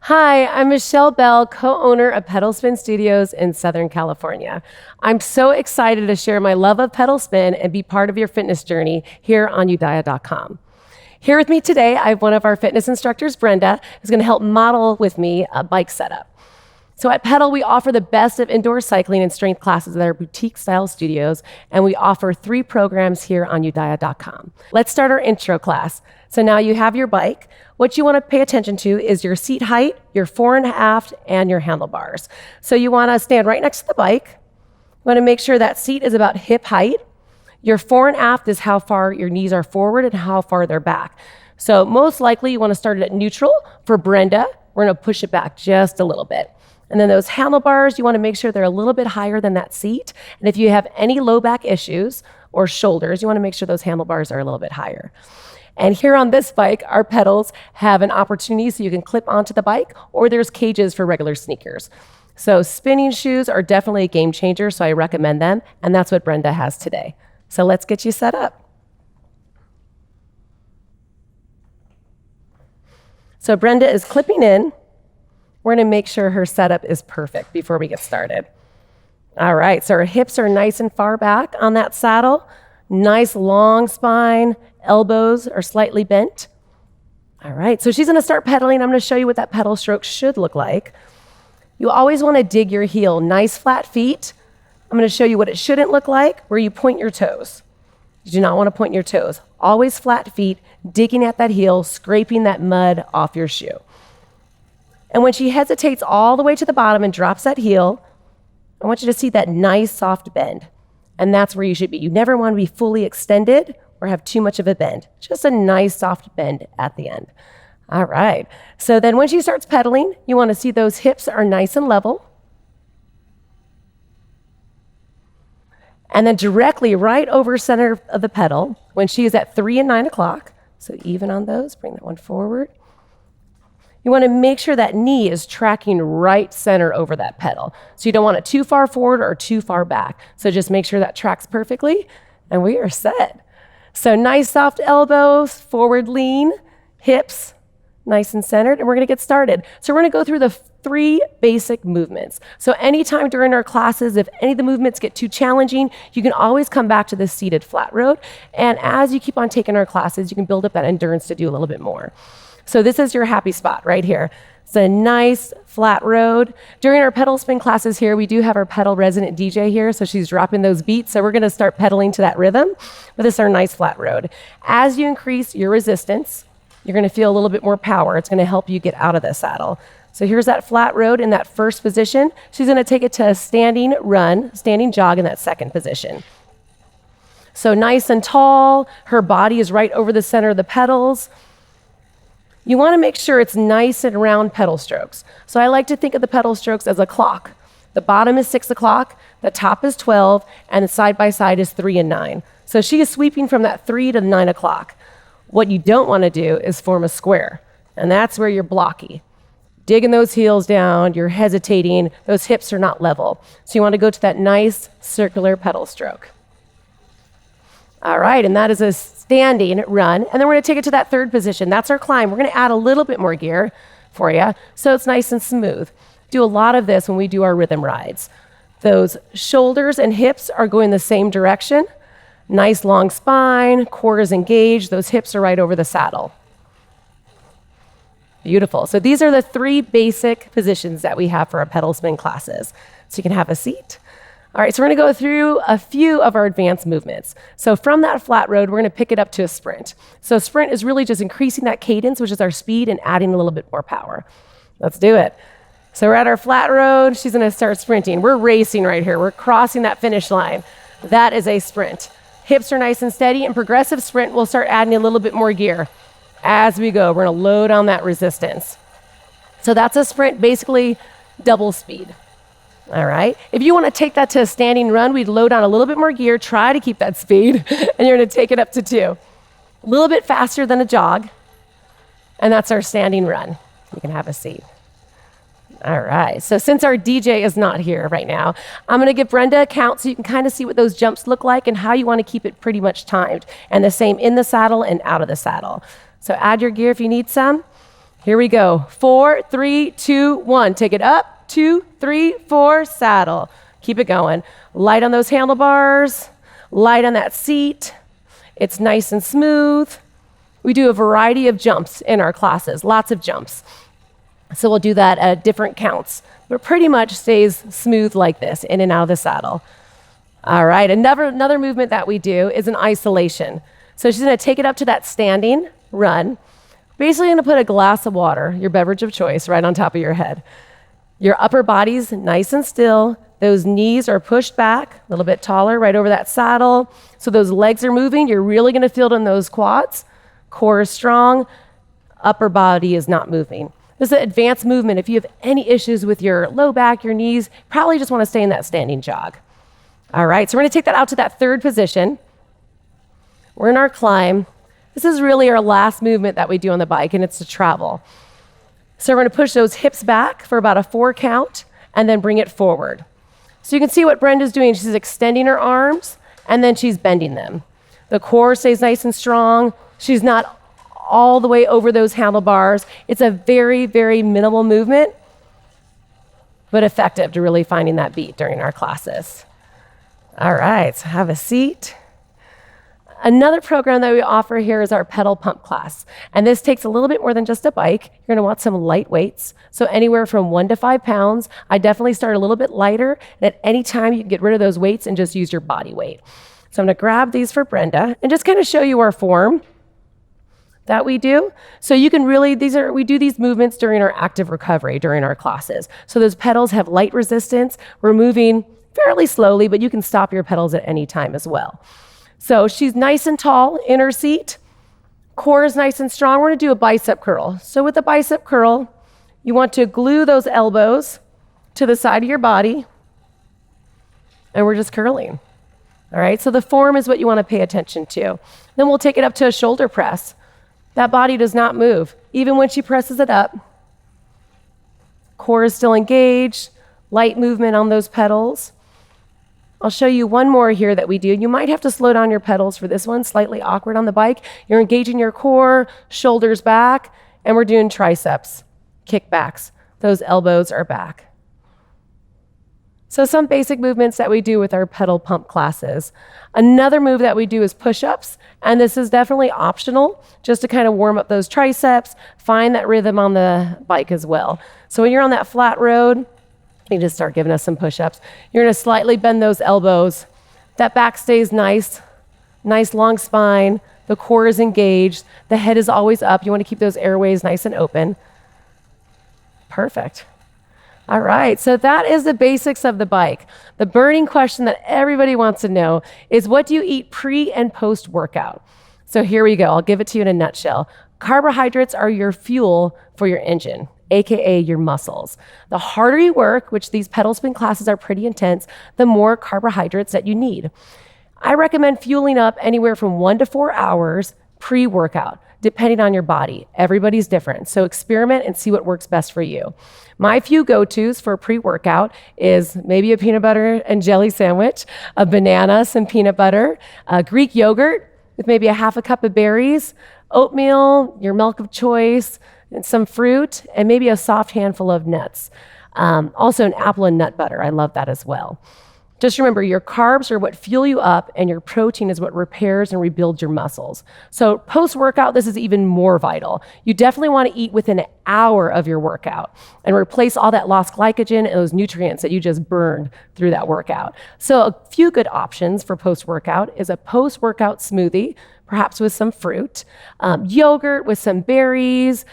Hi, I'm Michelle Bell, co-owner of Pedal Spin Studios in Southern California. I'm so excited to share my love of pedal spin and be part of your fitness journey here on Udaya.com. Here with me today, I have one of our fitness instructors, Brenda, who's going to help model with me a bike setup. So at Pedal, we offer the best of indoor cycling and strength classes at our boutique-style studios, and we offer 3 programs here on Udaya.com. Let's start our intro class. So now you have your bike. What you want to pay attention to is your seat height, your fore and aft, and your handlebars. So you want to stand right next to the bike. You want to make sure that seat is about hip height. Your fore and aft is how far your knees are forward and how far they're back. So most likely you want to start it at neutral. For Brenda, we're going to push it back just a little bit. And then those handlebars, you want to make sure they're a little bit higher than that seat. And if you have any low back issues or shoulders, you want to make sure those handlebars are a little bit higher. And here on this bike, our pedals have an opportunity so you can clip onto the bike, or there's cages for regular sneakers. So spinning shoes are definitely a game changer, so I recommend them. And that's what Brenda has today. So let's get you set up. So Brenda is clipping in. We're going to make sure her setup is perfect before we get started. All right, so her hips are nice and far back on that saddle. Nice long spine, elbows are slightly bent. All right, so she's going to start pedaling. I'm going to show you what that pedal stroke should look like. You always want to dig your heel, nice flat feet. I'm going to show you what it shouldn't look like, where you point your toes. You do not want to point your toes. Always flat feet, digging at that heel, scraping that mud off your shoe. And when she hesitates all the way to the bottom and drops that heel, I want you to see that nice soft bend. And that's where you should be. You never want to be fully extended or have too much of a bend. Just a nice soft bend at the end. All right. So then when she starts pedaling, you want to see those hips are nice and level. And then directly right over center of the pedal, when she is at 3 and 9 o'clock, so even on those, bring that one forward. You want to make sure that knee is tracking right center over that pedal. So you don't want it too far forward or too far back. So just make sure that tracks perfectly, and we are set. So nice soft elbows, forward lean, hips, nice and centered, and we're going to get started. So we're going to go through the 3 basic movements. So anytime during our classes, if any of the movements get too challenging, you can always come back to the seated flat road. And as you keep on taking our classes, you can build up that endurance to do a little bit more. So this is your happy spot right here. It's a nice flat road. During our pedal spin classes here, we do have our pedal resident DJ here, so she's dropping those beats. So we're going to start pedaling to that rhythm. But this is our nice flat road. As you increase your resistance, you're going to feel a little bit more power. It's going to help you get out of the saddle. So here's that flat road in that first position. She's going to take it to a standing run, standing jog in that second position. So nice and tall. Her body is right over the center of the pedals. You want to make sure it's nice and round pedal strokes. So I like to think of the pedal strokes as a clock. The bottom is 6 o'clock, the top is 12, and the side by side is 3 and 9. So she is sweeping from that 3 to 9 o'clock. What you don't want to do is form a square, and that's where you're blocky. Digging those heels down, you're hesitating, those hips are not level. So you want to go to that nice circular pedal stroke. All right, and that is a standing run. And then we're going to take it to that third position. That's our climb. We're going to add a little bit more gear for you so it's nice and smooth. Do a lot of this when we do our rhythm rides. Those shoulders and hips are going the same direction. Nice long spine, core is engaged. Those hips are right over the saddle. Beautiful. So these are the 3 basic positions that we have for our pedal spin classes. So you can have a seat. All right, so we're going to go through a few of our advanced movements. So from that flat road, we're going to pick it up to a sprint. So sprint is really just increasing that cadence, which is our speed, and adding a little bit more power. Let's do it. So we're at our flat road. She's going to start sprinting. We're racing right here. We're crossing that finish line. That is a sprint. Hips are nice and steady, and progressive sprint, we'll start adding a little bit more gear as we go. We're going to load on that resistance. So that's a sprint, basically double speed. All right. If you want to take that to a standing run, we'd load on a little bit more gear, try to keep that speed, and you're going to take it up to 2. A little bit faster than a jog, and that's our standing run. You can have a seat. All right. So since our DJ is not here right now, I'm going to give Brenda a count so you can kind of see what those jumps look like and how you want to keep it pretty much timed. And the same in the saddle and out of the saddle. So add your gear if you need some. Here we go. 4, 3, 2, 1. Take it up. 2, 3, 4, saddle. Keep it going. Light on those handlebars. Light on that seat. It's nice and smooth. We do a variety of jumps in our classes, lots of jumps. So we'll do that at different counts, but pretty much stays smooth like this, in and out of the saddle. All right, another movement that we do is an isolation. So she's gonna take it up to that standing run. Basically gonna put a glass of water, your beverage of choice, right on top of your head. Your upper body's nice and still. Those knees are pushed back, a little bit taller, right over that saddle. So those legs are moving. You're really gonna feel it in those quads. Core is strong, upper body is not moving. This is an advanced movement. If you have any issues with your low back, your knees, probably just want to stay in that standing jog. All right, so we're going to take that out to that third position. We're in our climb. This is really our last movement that we do on the bike, and it's to travel. So we're going to push those hips back for about a 4 count and then bring it forward. So you can see what Brenda's doing. She's extending her arms and then she's bending them. The core stays nice and strong. She's not all the way over those handlebars. It's a very, very minimal movement, but effective to really finding that beat during our classes. All right, so have a seat. Another program that we offer here is our pedal pump class. And this takes a little bit more than just a bike. You're gonna want some light weights. So anywhere from 1 to 5 pounds. I definitely start a little bit lighter. And at any time you can get rid of those weights and just use your body weight. So I'm gonna grab these for Brenda and just kind of show you our form that we do. So you can really, we do these movements during our active recovery during our classes. So those pedals have light resistance. We're moving fairly slowly, but you can stop your pedals at any time as well. So she's nice and tall in her seat. Core is nice and strong. We're gonna do a bicep curl. So with the bicep curl, you want to glue those elbows to the side of your body, and we're just curling. All right, so the form is what you want to pay attention to. Then we'll take it up to a shoulder press. That body does not move. Even when she presses it up, core is still engaged, light movement on those pedals. I'll show you one more here that we do. You might have to slow down your pedals for this one, slightly awkward on the bike. You're engaging your core, shoulders back, and we're doing triceps kickbacks. Those elbows are back. So some basic movements that we do with our pedal pump classes. Another move that we do is push-ups, and this is definitely optional, just to kind of warm up those triceps, find that rhythm on the bike as well. So when you're on that flat road, you just start giving us some push-ups. You're gonna slightly bend those elbows. That back stays nice long spine, the core is engaged, the head is always up. You wanna keep those airways nice and open. Perfect. All right, so that is the basics of the bike. The burning question that everybody wants to know is, what do you eat pre and post workout? So here we go, I'll give it to you in a nutshell. Carbohydrates are your fuel for your engine, AKA your muscles. The harder you work, which these pedal spin classes are pretty intense, the more carbohydrates that you need. I recommend fueling up anywhere from 1 to 4 hours pre-workout, depending on your body. Everybody's different, so experiment and see what works best for you. My few go-tos for pre-workout is maybe a peanut butter and jelly sandwich, a banana, some peanut butter, Greek yogurt with maybe a half a cup of berries, oatmeal, your milk of choice, and some fruit, and maybe a soft handful of nuts. Also an apple and nut butter, I love that as well. Just remember, your carbs are what fuel you up, and your protein is what repairs and rebuilds your muscles. So post-workout, this is even more vital. You definitely want to eat within an hour of your workout and replace all that lost glycogen and those nutrients that you just burned through that workout. So a few good options for post-workout is a post-workout smoothie, perhaps with some fruit, yogurt with some berries,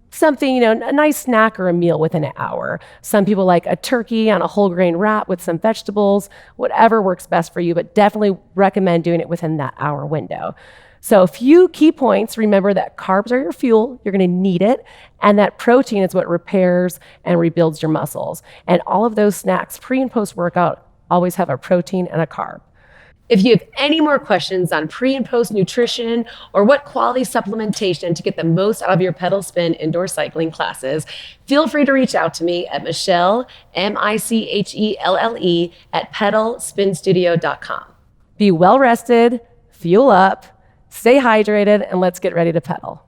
something, a nice snack or a meal within an hour. Some people like a turkey on a whole grain wrap with some vegetables, whatever works best for you, but definitely recommend doing it within that hour window. So a few key points: remember that carbs are your fuel, you're gonna need it, and that protein is what repairs and rebuilds your muscles. And all of those snacks, pre and post workout, always have a protein and a carb. If you have any more questions on pre and post nutrition or what quality supplementation to get the most out of your pedal spin indoor cycling classes, feel free to reach out to me at Michelle, Michelle, at pedalspinstudio.com. Be well rested, fuel up, stay hydrated, and let's get ready to pedal.